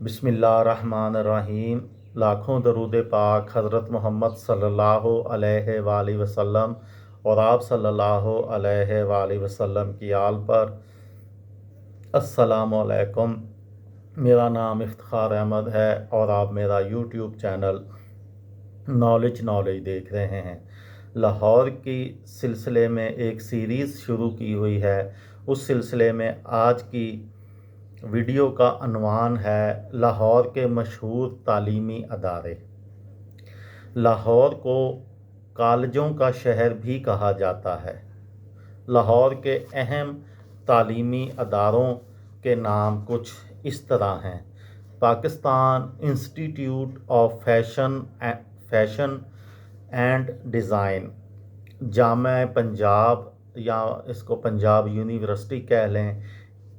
बिस्मिल्लाहिर्रहमानिर्रहीम। लाखों दरूद पाक हज़रत मोहम्मद सल्लल्लाहु अलैहि वसल्लम और आप सल्लल्लाहु अलैहि वसल्लम की आल पर। अस्सलामु अलैकुम। मेरा नाम इफ्तिखार अहमद है और आप मेरा यूट्यूब चैनल नॉलेज देख रहे हैं। लाहौर की सिलसिले में एक सीरीज़ शुरू की हुई है। उस सिलसिले में आज की वीडियो का अनवान है लाहौर के मशहूर तालीमी अदारे। लाहौर को कॉलेजों का शहर भी कहा जाता है। लाहौर के अहम तालीमी अदारों के नाम कुछ इस तरह हैं: Pakistan institute of fashion and design, जामे पंजाब या इसको पंजाब यूनिवर्सिटी कह लें,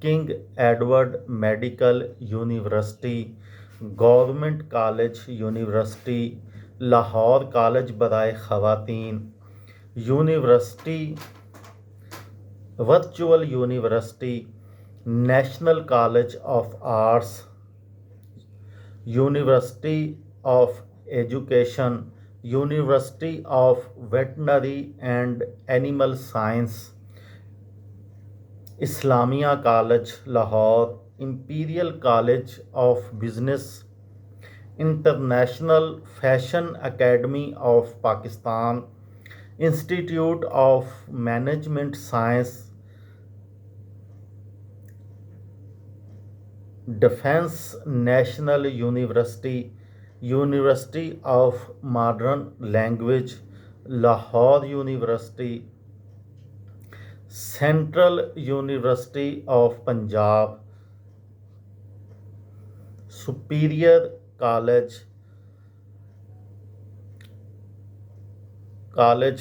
king Edward medical university, government college university, Lahore college बराए ख़वातीन, university virtual university, national college of arts, university of education, university of veterinary and animal science, Islamia college Lahore, imperial college of business, international fashion academy of Pakistan, institute of management science, defence national university, university of modern language Lahore university, central university of Punjab, superior college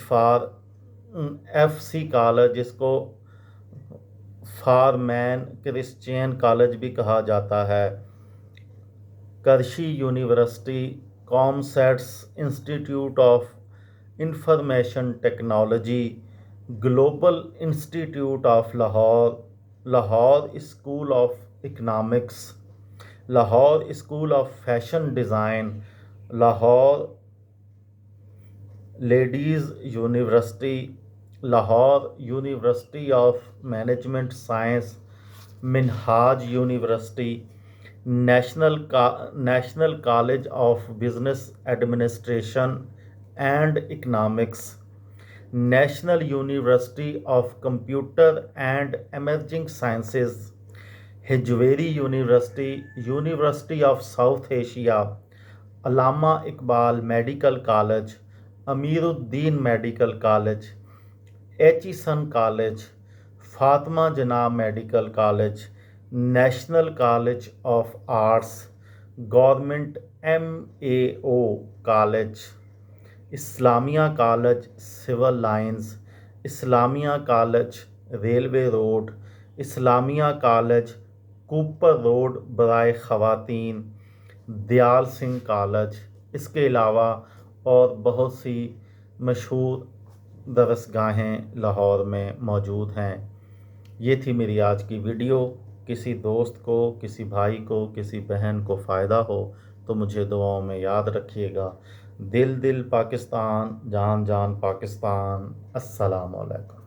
for FC college, इसको Forman christian college भी कहा जाता है, Qarshi university, COMSATS institute of information technology, global institute of Lahore, Lahore school of economics, Lahore school of fashion design, Lahore ladies university, Lahore university of management science, Minhaj university, national college of business administration and economics, national university of computer and emerging sciences, Hajvery university, university of South Asia, Allama Iqbal medical college, Amiruddin medical college, Aitchison college, Fatima Jinnah medical college, national college of arts, government MAO college, Islamia college civil lines, Islamia college railway road, Islamia college Cooper road बराए ख़वातीन, Dayal Singh college. इसके अलावा और बहुत सी मशहूर दरसगाहें लाहौर में मौजूद हैं। ये थी मेरी आज की वीडियो। किसी दोस्त को, किसी भाई को, किसी बहन को फ़ायदा हो तो मुझे दुआओं में याद रखिएगा। दिल दिल पाकिस्तान, जान जान पाकिस्तान। अस्सलामु अलैकुम।